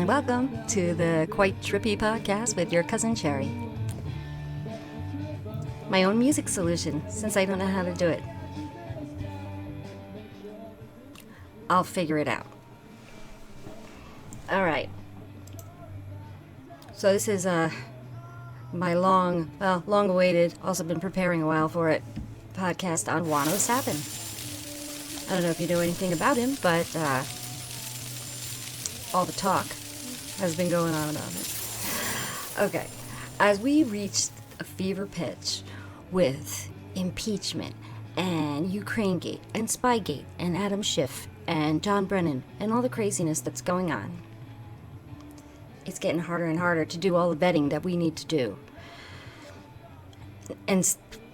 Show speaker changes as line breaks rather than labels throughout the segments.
welcome to the Quite Trippy podcast with your cousin Cherry. My own music solution, since I don't know how to do it. I'll figure it out. Alright. So this is my long-awaited, also been preparing a while for it, podcast on Juan O Savin. I don't know if you know anything about him, but all the talk has been going on about it. Okay, as we reached a fever pitch with impeachment and Ukraine-gate and Spygate and Adam Schiff and John Brennan and all the craziness that's going on, it's getting harder and harder to do all the vetting that we need to do and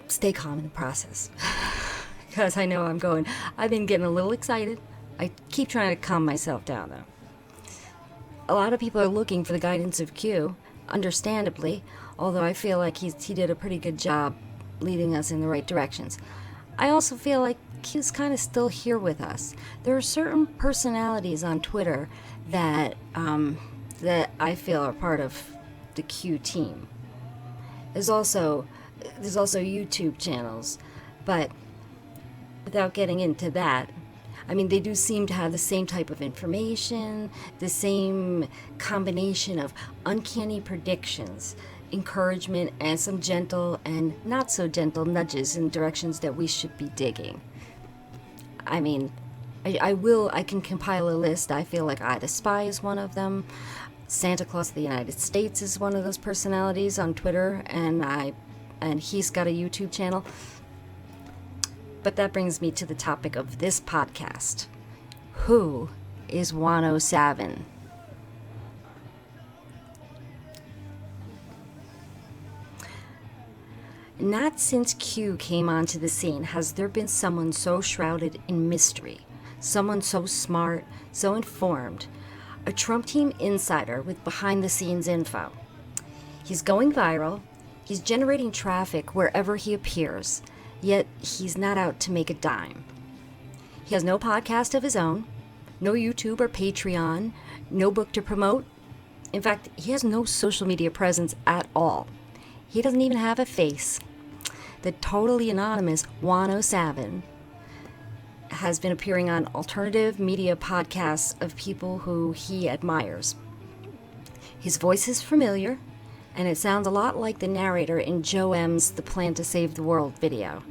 stay calm in the process. Because I know I've been getting a little excited. I keep trying to calm myself down, though. A lot of people are looking for the guidance of Q, understandably, although I feel like he did a pretty good job leading us in the right directions. I also feel like Q's kind of still here with us. There are certain personalities on Twitter that I feel are part of the Q team. There's also YouTube channels, but without getting into that, I mean, they do seem to have the same type of information, the same combination of uncanny predictions, encouragement, and some gentle and not so gentle nudges in directions that we should be digging. I mean, I can compile a list. I feel like Ida Spy is one of them. Santa Claus of the United States is one of those personalities on Twitter, and he's got a YouTube channel. But that brings me to the topic of this podcast. Who is Juan O Savin? Not since Q came onto the scene has there been someone so shrouded in mystery, someone so smart, so informed, a Trump team insider with behind-the-scenes info. He's going viral, he's generating traffic wherever he appears, yet he's not out to make a dime. He has no podcast of his own, no YouTube or Patreon, no book to promote. In fact, he has no social media presence at all. He doesn't even have a face. The totally anonymous Juan O Savin has been appearing on alternative media podcasts of people who he admires. His voice is familiar, and it sounds a lot like the narrator in Joe M's The Plan to Save the World video.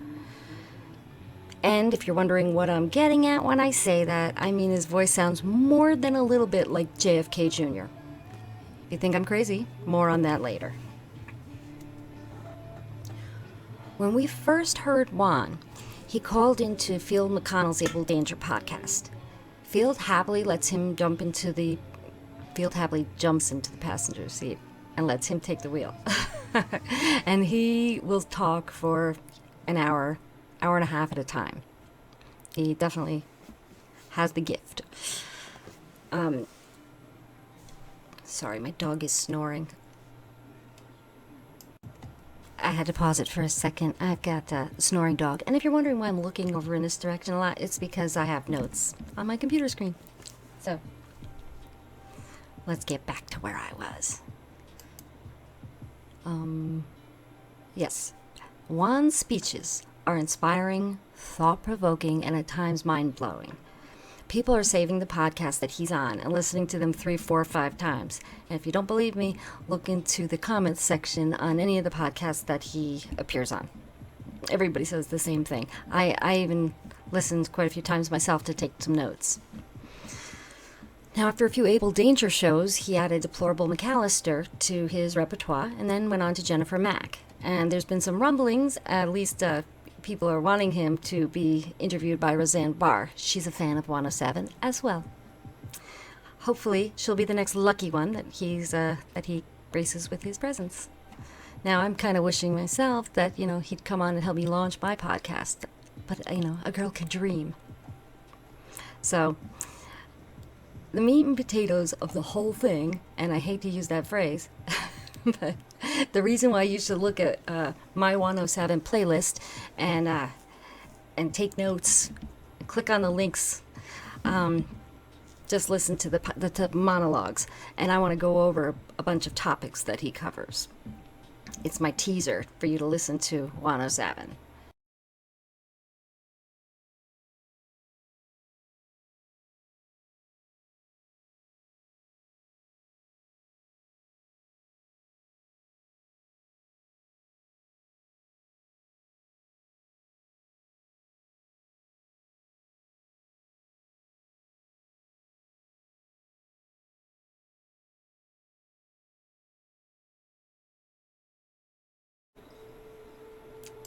And if you're wondering what I'm getting at when I say that, I mean his voice sounds more than a little bit like JFK Jr. If you think I'm crazy, more on that later. When we first heard Juan, he called into Field McConnell's Able Danger podcast. Field happily jumps into the passenger seat and lets him take the wheel. And he will talk for an hour and a half at a time. He definitely has the gift. Sorry, my dog is snoring. I had to pause it for a second. I've got a snoring dog. And if you're wondering why I'm looking over in this direction a lot, it's because I have notes on my computer screen. So, let's get back to where I was. Yes. Juan's speeches are inspiring, thought-provoking, and at times mind-blowing. People are saving the podcast that he's on and listening to them 3, 4, 5 times. And if you don't believe me, look into the comments section on any of the podcasts that he appears on. Everybody says the same thing. I even listened quite a few times myself to take some notes. Now, after a few Able Danger shows, he added Deplorable McAllister to his repertoire and then went on to Jennifer Mack. And there's been some rumblings, at least people are wanting him to be interviewed by Roseanne Barr. She's a fan of Juan O Savin as well. Hopefully, she'll be the next lucky one that he graces with his presence. Now, I'm kind of wishing myself that, he'd come on and help me launch my podcast. But, a girl can dream. So, the meat and potatoes of the whole thing, and I hate to use that phrase, but the reason why you should look at my Juan O Savin playlist and take notes, click on the links, Just listen to the monologues, and I want to go over a bunch of topics that he covers. It's my teaser for you to listen to Juan O Savin.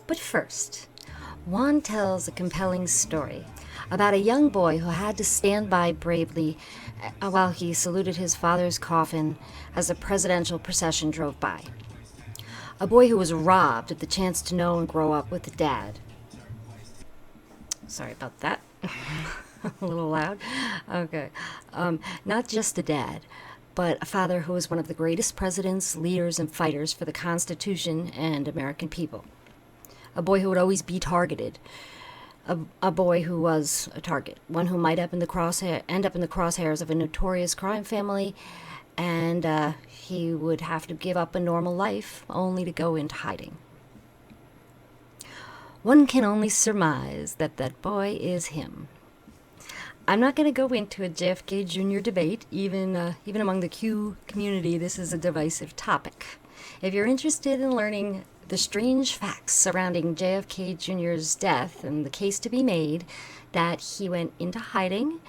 But first, Juan tells a compelling story about a young boy who had to stand by bravely while he saluted his father's coffin as a presidential procession drove by. A boy who was robbed of the chance to know and grow up with a dad. Sorry about that. A little loud. Okay. Not just a dad, but a father who was one of the greatest presidents, leaders, and fighters for the Constitution and American people. A boy who would always be targeted. A boy who was a target. One who might end up in the crosshairs of a notorious crime family, and he would have to give up a normal life only to go into hiding. One can only surmise that that boy is him. I'm not going to go into a JFK Jr. debate. Even among the Q community, this is a divisive topic. If you're interested in learning the strange facts surrounding JFK Jr.'s death and the case to be made that he went into hiding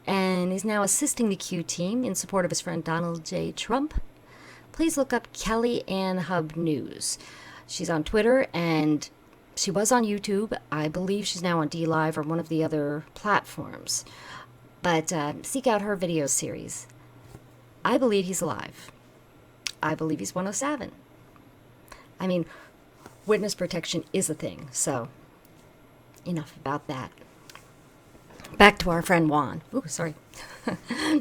and is now assisting the Q team in support of his friend Donald J. Trump, please look up Kelly Ann Hub News. She's on Twitter and she was on YouTube. I believe she's now on DLive or one of the other platforms. But seek out her video series. I believe he's alive. I believe he's Juan O Savin. I mean, witness protection is a thing, so enough about that. Back to our friend Juan. Ooh, sorry.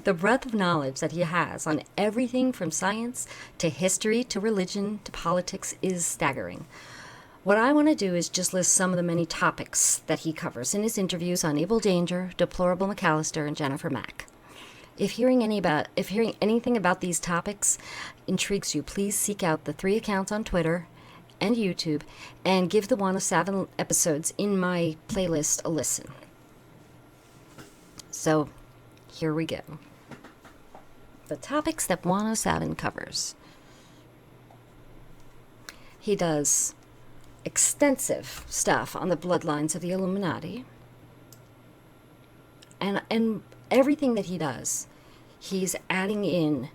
The breadth of knowledge that he has on everything from science to history to religion to politics is staggering. What I want to do is just list some of the many topics that he covers in his interviews on Abel Danger, Deplorable McAllister, and Jennifer Mack. If hearing anything about these topics intrigues you, please seek out the 3 accounts on Twitter and YouTube and give the Juan O Savin episodes in my playlist a listen. So, here we go. The topics that Juan O Savin covers. He does extensive stuff on the bloodlines of the Illuminati. And everything that he does, he's adding in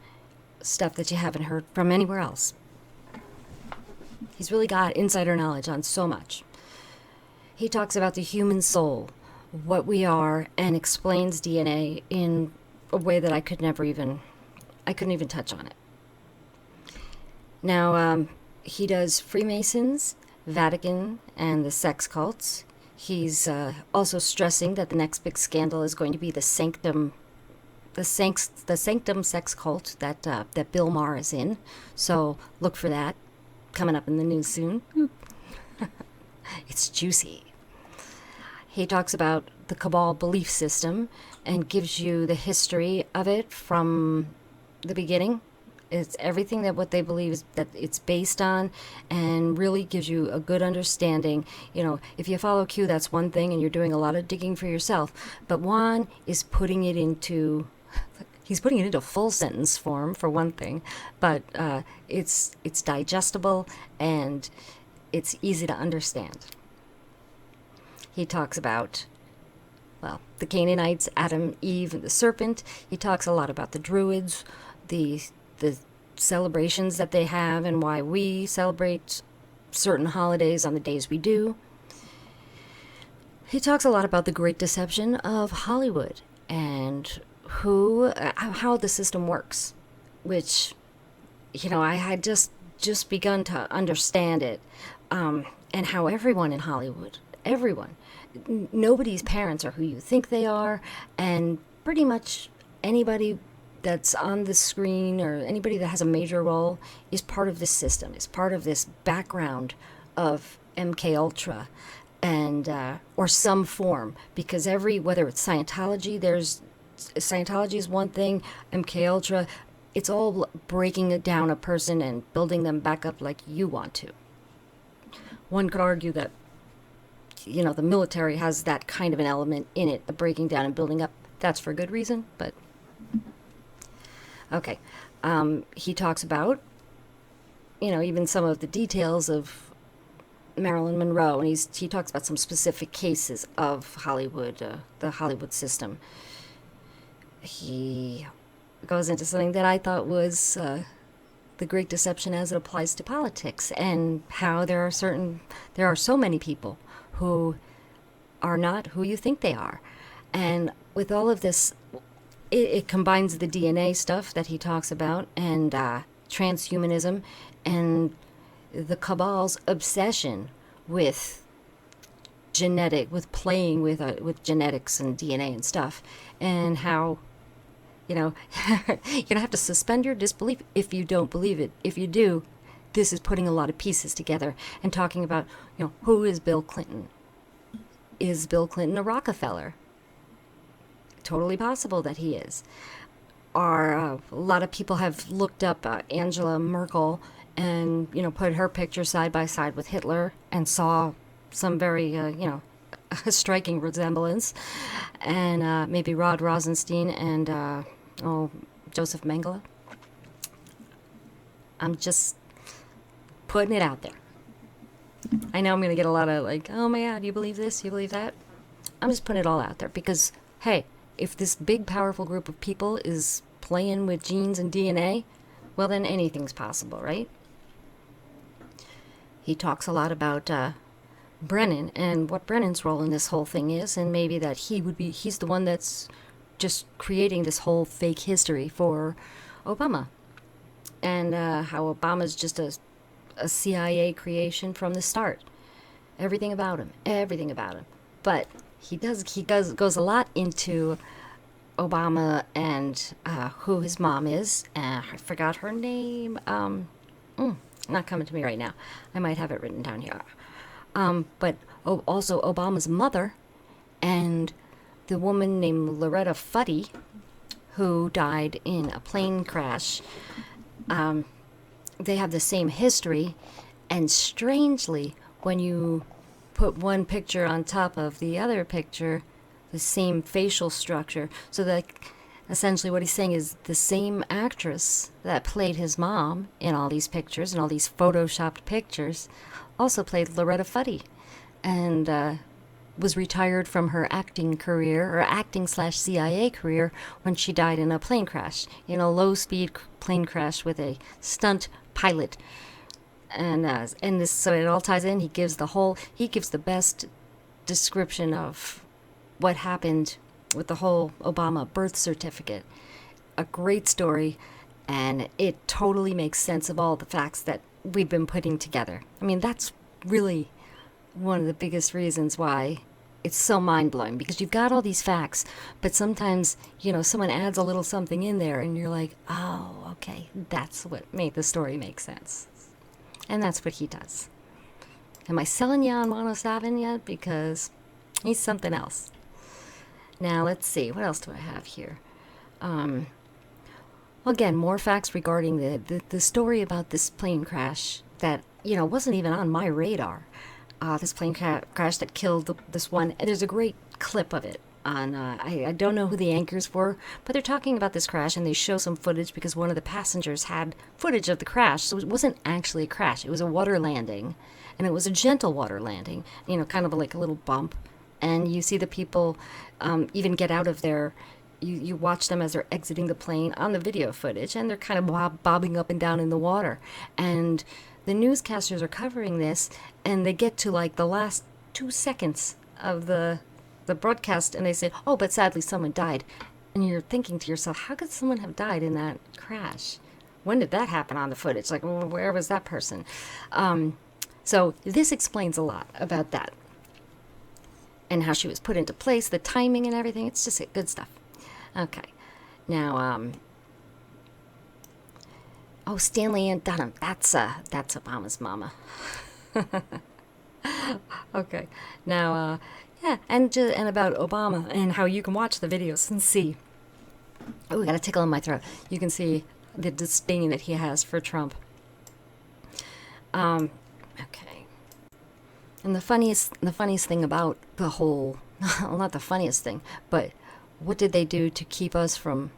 stuff that you haven't heard from anywhere else. He's really got insider knowledge on so much. He talks about the human soul, what we are, and explains DNA in a way that I couldn't even touch on it. Now, he does Freemasons, Vatican, and the sex cults. He's also stressing that the next big scandal is going to be the Sanctum sex cult that Bill Maher is in. So look for that coming up in the news soon. It's juicy. He talks about the Cabal belief system and gives you the history of it from the beginning. It's everything that what they believe is that it's based on, and really gives you a good understanding. You know, if you follow Q, that's one thing, and you're doing a lot of digging for yourself. But Juan is putting it into full sentence form for one thing, but it's digestible and it's easy to understand. He talks about, well, the Canaanites, Adam, Eve, and the serpent. He talks a lot about the Druids, the celebrations that they have and why we celebrate certain holidays on the days we do. He talks a lot about the great deception of Hollywood and how the system works, which, you know, I had just begun to understand it, and how everyone in Hollywood, nobody's parents are who you think they are, and pretty much anybody that's on the screen or anybody that has a major role is part of this system, is part of this background of MK Ultra, and or some form, because whether it's Scientology, there's Scientology is one thing, MK Ultra, it's all breaking down a person and building them back up like you want to. One could argue that, the military has that kind of an element in it, the breaking down and building up. That's for good reason, but okay. He talks about, even some of the details of Marilyn Monroe, and he talks about some specific cases of Hollywood, the Hollywood system. He goes into something that I thought was the great deception as it applies to politics, and how there are so many people who are not who you think they are. And with all of this, it combines the DNA stuff that he talks about, and transhumanism, and the cabal's obsession with playing with genetics and DNA and stuff, and how, you're gonna have to suspend your disbelief if you don't believe it. If you do, this is putting a lot of pieces together and talking about, who is Bill Clinton? Is Bill Clinton a Rockefeller? Totally possible that he is. A lot of people have looked up Angela Merkel and, put her picture side by side with Hitler and saw some very, a striking resemblance. And maybe Rod Rosenstein and, Joseph Mengele. I'm just putting it out there. I know I'm going to get a lot of oh my God, you believe this? You believe that? I'm just putting it all out there because, hey, if this big, powerful group of people is playing with genes and DNA, well, then anything's possible, right? He talks a lot about Brennan and what Brennan's role in this whole thing is, and maybe that he's the one that's just creating this whole fake history for Obama, and how Obama's just a CIA creation from the start. Everything about him. But he goes a lot into Obama and who his mom is. I forgot her name. Not coming to me right now. I might have it written down here. But also Obama's mother and the woman named Loretta Fuddy, who died in a plane crash. They have the same history, and strangely, when you put one picture on top of the other picture, the same facial structure, so that essentially what he's saying is the same actress that played his mom in all these pictures and all these photoshopped pictures also played Loretta Fuddy, and was retired from her acting career, or acting/CIA career, when she died in a plane crash, in a low-speed plane crash with a stunt pilot. And this, so it all ties in. He gives the best description of what happened with the whole Obama birth certificate. A great story, and it totally makes sense of all the facts that we've been putting together. I mean, that's really one of the biggest reasons why it's so mind-blowing, because you've got all these facts, but sometimes, someone adds a little something in there, and you're like, oh, okay, that's what made the story make sense. And that's what he does. Am I selling you on Juan O Savin yet? Because he's something else. Now, let's see. What else do I have here? Again, more facts regarding the story about this plane crash that, wasn't even on my radar. This plane crash that killed this one. And there's a great clip of it on, I don't know who the anchors were, but they're talking about this crash, and they show some footage because one of the passengers had footage of the crash. So it wasn't actually a crash. It was a water landing, and it was a gentle water landing, kind of like a little bump. And you see the people even get out of their, you watch them as they're exiting the plane on the video footage, and they're kind of bobbing up and down in the water. And the newscasters are covering this, and they get to the last 2 seconds of the broadcast, and they say, oh, but sadly someone died. And you're thinking to yourself, how could someone have died in that crash? When did that happen on the footage? Where was that person? So this explains a lot about that, and how she was put into place, the timing and everything. It's just good stuff. Okay. Now, Stanley and Dunham. That's Obama's mama. Okay. Now, yeah, and about Obama and how you can watch the videos and see Oh, I got a tickle in my throat. You can see the disdain that he has for Trump. Okay. And the funniest thing about the whole, well, not the funniest thing, but what did they do to keep us from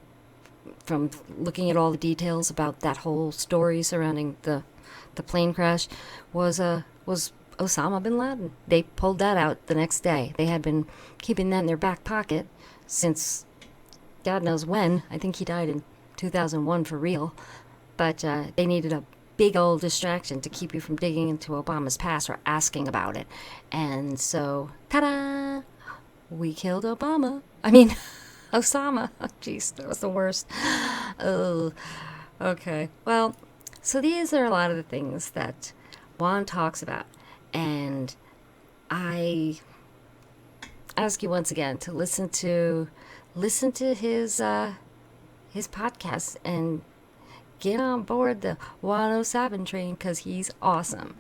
looking at all the details about that whole story surrounding the plane crash? Was Osama bin Laden. They pulled that out the next day. They had been keeping that in their back pocket since God knows when. I think he died in 2001 for real. But they needed a big old distraction to keep you from digging into Obama's past or asking about it. And so, ta-da! We killed Obama. I mean, Osama. Oh, jeez, that was the worst. Oh, okay. Well, so these are a lot of the things that Juan talks about. And I ask you once again to listen to his podcast and get on board the Juan O Savin train because he's awesome.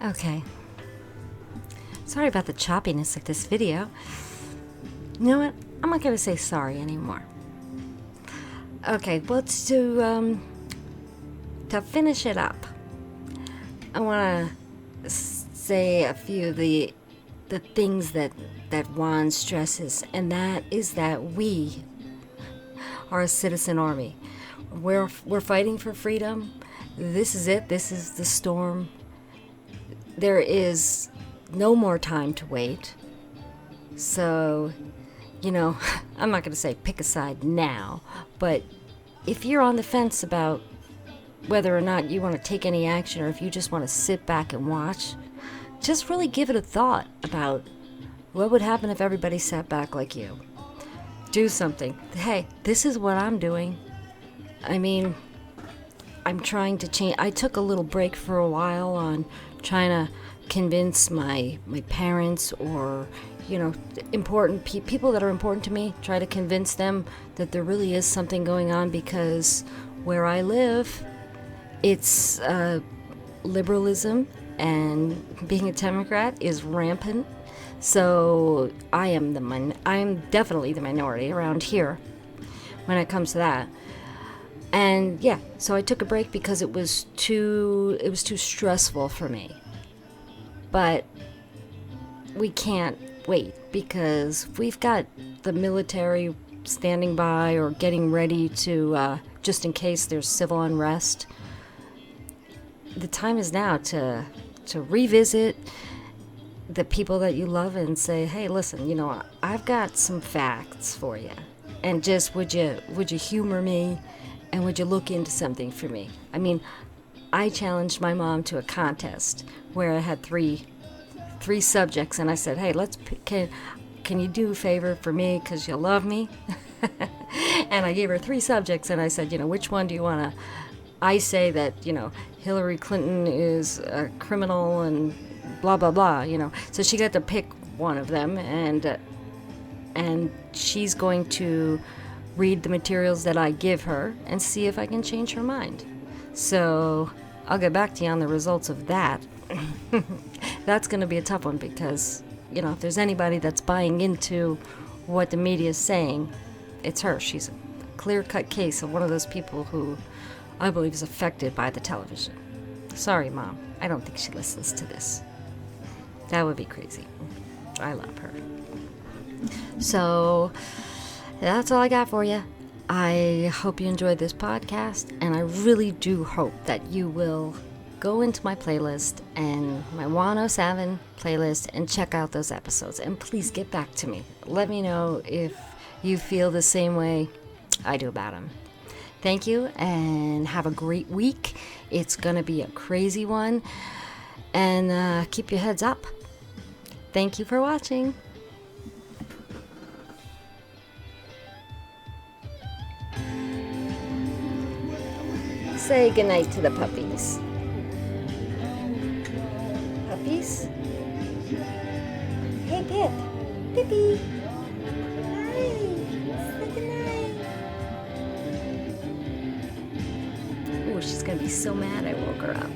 Okay. Sorry about the choppiness of this video. You know what? I'm not going to say sorry anymore. Okay, well, to finish it up, I want to say a few of the things that Juan stresses, and that is that we are a citizen army. We're fighting for freedom. This is it. This is the storm. There is no more time to wait. So, you know, I'm not going to say pick a side now, but if you're on the fence about whether or not you want to take any action or if you just want to sit back and watch, just really give it a thought about what would happen if everybody sat back like you. Do something. Hey, this is what I'm doing. I mean, I'm trying to change. I took a little break for a while on trying to convince my parents or, you know, important people that are important to me, try to convince them that there really is something going on, because where I live, it's liberalism and being a Democrat is rampant. So I'm definitely the minority around here when it comes to that. And yeah, so I took a break because it was too stressful for me. But we can't wait, because we've got the military standing by or getting ready to, just in case there's civil unrest. The time is now to revisit the people that you love and say, hey, listen, you know, I've got some facts for you. And just would you humor me, and would you look into something for me? I mean, I challenged my mom to a contest where I had three subjects, and I said, hey, can you do a favor for me because you love me? And I gave her 3 subjects, and I said, you know, which one do you want to... I say that, you know, Hillary Clinton is a criminal and blah, blah, blah, you know. So she got to pick one of them, and she's going to read the materials that I give her and see if I can change her mind. So I'll get back to you on the results of that. That's going to be a tough one because, you know, if there's anybody that's buying into what the media is saying, it's her. She's clear-cut case of one of those people who I believe is affected by the television. Sorry, Mom. I don't think she listens to this. That would be crazy. I love her. So, that's all I got for you. I hope you enjoyed this podcast, and I really do hope that you will go into my playlist and my Juan O Savin playlist and check out those episodes. And please get back to me. Let me know if you feel the same way I do about them. Thank you, and have a great week. It's going to be a crazy one. And keep your heads up. Thank you for watching. Say goodnight to the puppies. Puppies? Hey, Pip. Pippy. Hi. Say goodnight. Oh, she's going to be so mad I woke her up.